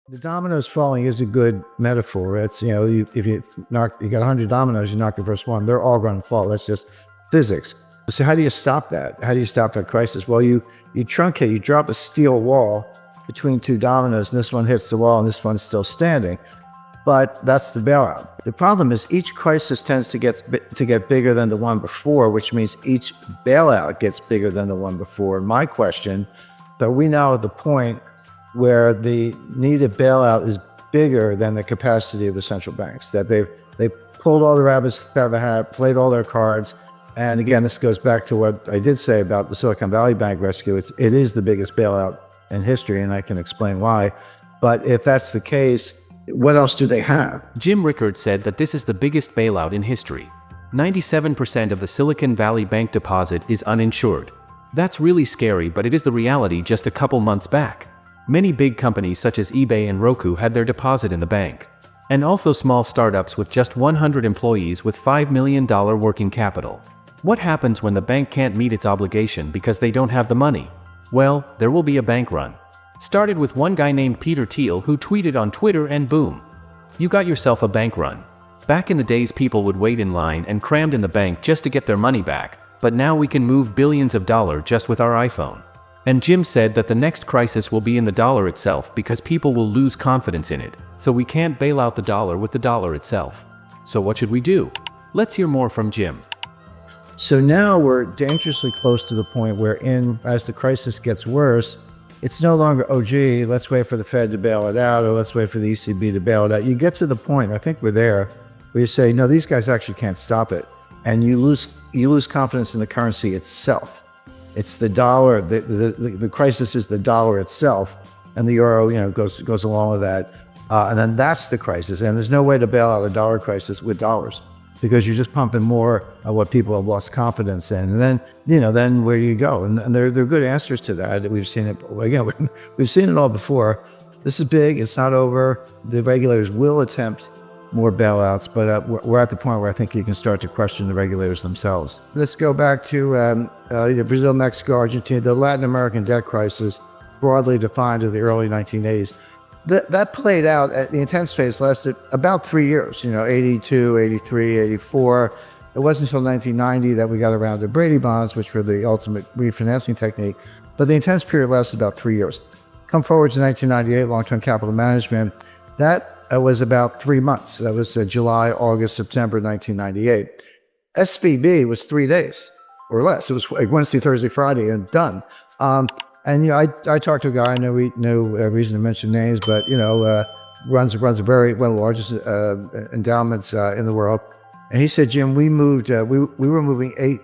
The dominoes falling is a good metaphor. It's, if you got 100 dominoes, you knock the first one, they're all going to fall. That's just physics. So how do you stop that? How do you stop that crisis? Well, you truncate, you drop a steel wall between two dominoes, and this one hits the wall and this one's still standing. But that's the bailout. The problem is each crisis tends to get bigger than the one before, which means each bailout gets bigger than the one before. My question, are we now at the point where the needed bailout is bigger than the capacity of the central banks, that they pulled all the rabbits out of a hat, played all their cards. And again, this goes back to what I did say about the Silicon Valley Bank rescue. It is the biggest bailout in history, and I can explain why. But if that's the case, what else do they have? Jim Rickards said that this is the biggest bailout in history. 97% of the Silicon Valley Bank deposit is uninsured. That's really scary, but it is the reality just a couple months back. Many big companies such as eBay and Roku had their deposit in the bank. And also small startups with just 100 employees with $5 million working capital. What happens when the bank can't meet its obligation because they don't have the money? Well, there will be a bank run. Started with one guy named Peter Thiel who tweeted on Twitter, and boom, you got yourself a bank run. Back in the days, people would wait in line and crammed in the bank just to get their money back, but now we can move billions of dollars just with our iPhone. And Jim said that the next crisis will be in the dollar itself because people will lose confidence in it, so we can't bail out the dollar with the dollar itself. So what should we do? Let's hear more from Jim. So now we're dangerously close to the point where as the crisis gets worse, it's no longer, oh gee, let's wait for the Fed to bail it out, or let's wait for the ECB to bail it out. You get to the point, I think we're there, where you say, no, these guys actually can't stop it. And you lose confidence in the currency itself. It's the dollar, the crisis is the dollar itself, and the euro, goes along with that. And then that's the crisis. And there's no way to bail out a dollar crisis with dollars, because you're just pumping more of what people have lost confidence in. And then, then where do you go? And there are good answers to that. We've seen it, again, we've seen it all before. This is big, it's not over. The regulators will attempt more bailouts, but we're at the point where I think you can start to question the regulators themselves. Let's go back to Brazil, Mexico, Argentina, the Latin American debt crisis, broadly defined in the early 1980s. That played out, the intense phase lasted about 3 years, 82, 83, 84. It wasn't until 1990 that we got around to Brady bonds, which were the ultimate refinancing technique. But the intense period lasted about 3 years. Come forward to 1998, long-term capital management. That was about 3 months. That was July, August, September 1998. SVB was 3 days or less. It was like Wednesday, Thursday, Friday, and done. And I talked to a guy, no reason to mention names, but runs one of the largest endowments in the world. And he said, Jim, we were moving $8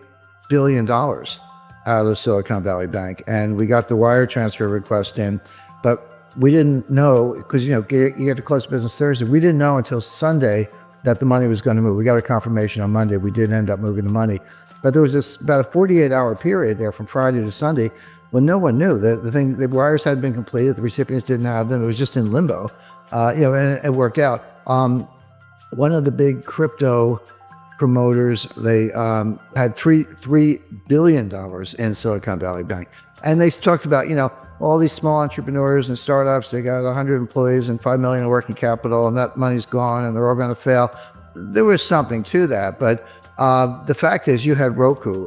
billion out of Silicon Valley Bank, and we got the wire transfer request in, but we didn't know, because you get to close business Thursday. We didn't know until Sunday that the money was going to move. We got a confirmation on Monday. We did end up moving the money, but there was about a 48-hour period there from Friday to Sunday when no one knew. The wires had been completed. The recipients didn't have them. It was just in limbo, and it worked out. One of the big crypto promoters, they had $3 billion in Silicon Valley Bank, and they talked about all these small entrepreneurs and startups. They got 100 employees and $5 million in working capital, and that money's gone, and they're all going to fail. There was something to that, but the fact is, you had Roku,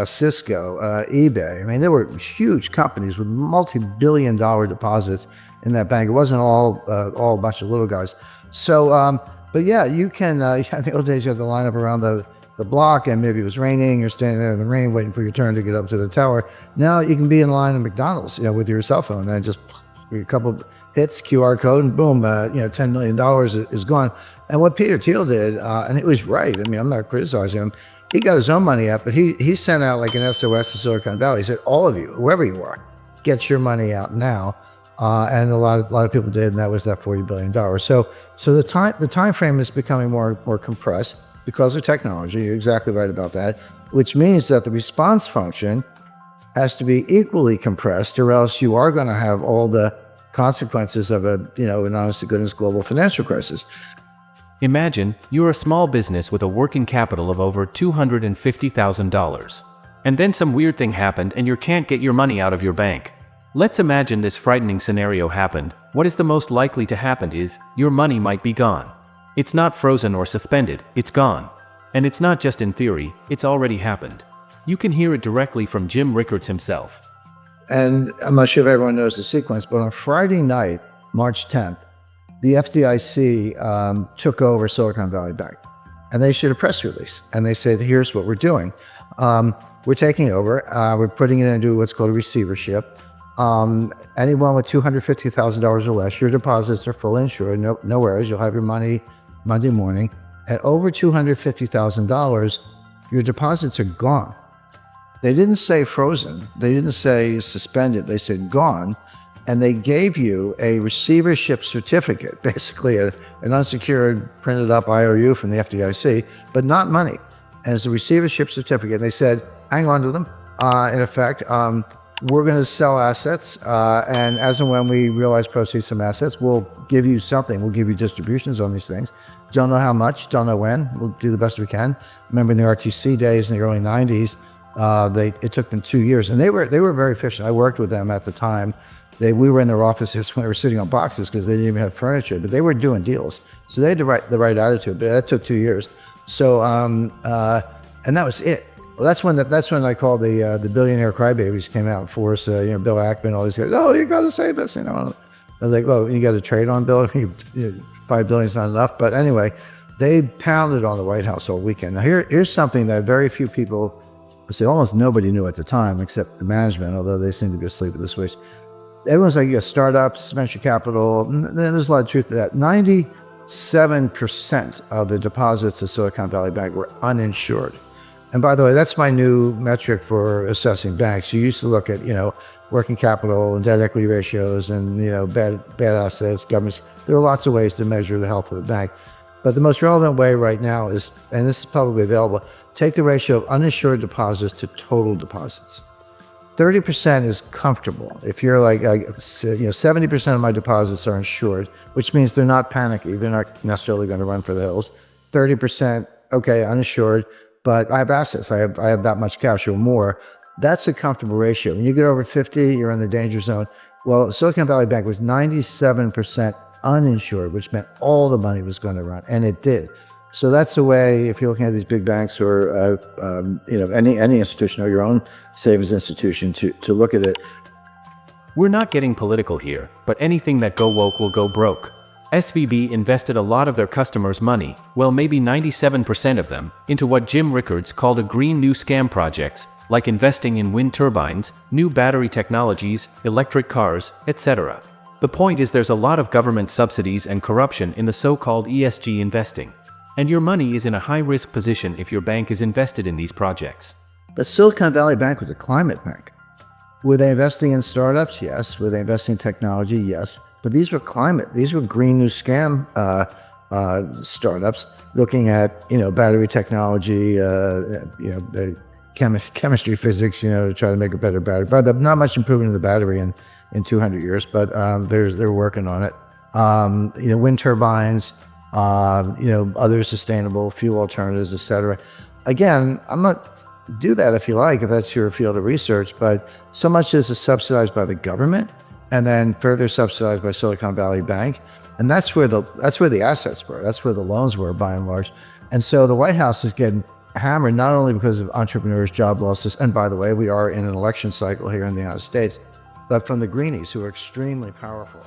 Cisco, eBay. I mean, there were huge companies with multi-billion-dollar deposits in that bank. It wasn't all a bunch of little guys. So, but yeah, you can. In the old days, you had to line up around the block, and maybe it was raining. You're standing there in the rain, waiting for your turn to get up to the tower. Now you can be in line at McDonald's, with your cell phone, and just a couple hits, QR code, and boom, $10 million is gone. And what Peter Thiel did, and it was right. I mean, I'm not criticizing him. He got his own money out, but he sent out like an SOS to Silicon Valley. He said, all of you, whoever you are, get your money out now. And a lot of people did, and that was that $40 billion. So the time frame is becoming more compressed because of technology. You're exactly right about that, which means that the response function has to be equally compressed, or else you are going to have all the consequences of an honest to goodness global financial crisis. Imagine you're a small business with a working capital of over $250,000. And then some weird thing happened and you can't get your money out of your bank. Let's imagine this frightening scenario happened. What is the most likely to happen is, your money might be gone. It's not frozen or suspended, it's gone. And it's not just in theory, it's already happened. You can hear it directly from Jim Rickards himself. And I'm not sure if everyone knows the sequence, but on Friday night, March 10th, the FDIC took over Silicon Valley Bank. And they issued a press release. And they said, here's what we're doing. We're taking over. We're putting it into what's called a receivership. Anyone with $250,000 or less, your deposits are fully insured, no worries. You'll have your money Monday morning. At over $250,000, your deposits are gone. They didn't say frozen. They didn't say suspended. They said gone. And they gave you a receivership certificate, basically an unsecured printed up IOU from the FDIC, but not money. And it's a receivership certificate. And they said, hang on to them. In effect, we're going to sell assets. And as and when we realize proceeds from assets, we'll give you something. We'll give you distributions on these things. Don't know how much, don't know when. We'll do the best we can. Remember in the RTC days in the early 90s, it took them 2 years. And they were very efficient. I worked with them at the time. We were in their offices when they were sitting on boxes because they didn't even have furniture, but they were doing deals. So they had the right attitude, but that took 2 years. So, and that was it. Well, that's when I call the billionaire crybabies came out and forced, Bill Ackman, all these guys, oh, you got to save us, I was like, well, you got to trade on Bill. $5 billion is not enough. But anyway, they pounded on the White House all weekend. Now here's something that very few people, almost nobody knew at the time, except the management, although they seem to be asleep at the switch. Everyone's like, startups, venture capital. There's a lot of truth to that. 97% of the deposits of Silicon Valley Bank were uninsured. And by the way, that's my new metric for assessing banks. You used to look at, working capital and debt equity ratios and, bad assets, governments. There are lots of ways to measure the health of a bank. But the most relevant way right now is, and this is publicly available, take the ratio of uninsured deposits to total deposits. 30% is comfortable. If you're like, 70% of my deposits are insured, which means they're not panicky. They're not necessarily going to run for the hills. 30%, okay, uninsured, but I have assets. I have that much cash or more. That's a comfortable ratio. When you get over 50, you're in the danger zone. Well, Silicon Valley Bank was 97% uninsured, which meant all the money was going to run, and it did. So that's a way, if you're looking at these big banks or any institution or your own savings institution, to look at it. We're not getting political here, but anything that go woke will go broke. SVB invested a lot of their customers' money, well maybe 97% of them, into what Jim Rickards called a green new scam projects, like investing in wind turbines, new battery technologies, electric cars, etc. The point is there's a lot of government subsidies and corruption in the so-called ESG investing. And your money is in a high-risk position if your bank is invested in these projects. But Silicon Valley Bank was a climate bank. Were they investing in startups? Yes. Were they investing in technology? Yes. But these were climate. These were green new scam startups looking at, battery technology, chemistry, physics, to try to make a better battery. But not much improvement in the battery in 200 years, but they're working on it. Wind turbines, other sustainable fuel alternatives, etc. Again, I'm not do that if you like, if that's your field of research, but so much of this is subsidized by the government and then further subsidized by Silicon Valley Bank. And that's where the assets were. That's where the loans were by and large. And so the White House is getting hammered not only because of entrepreneurs, job losses, and by the way, we are in an election cycle here in the United States, but from the greenies who are extremely powerful.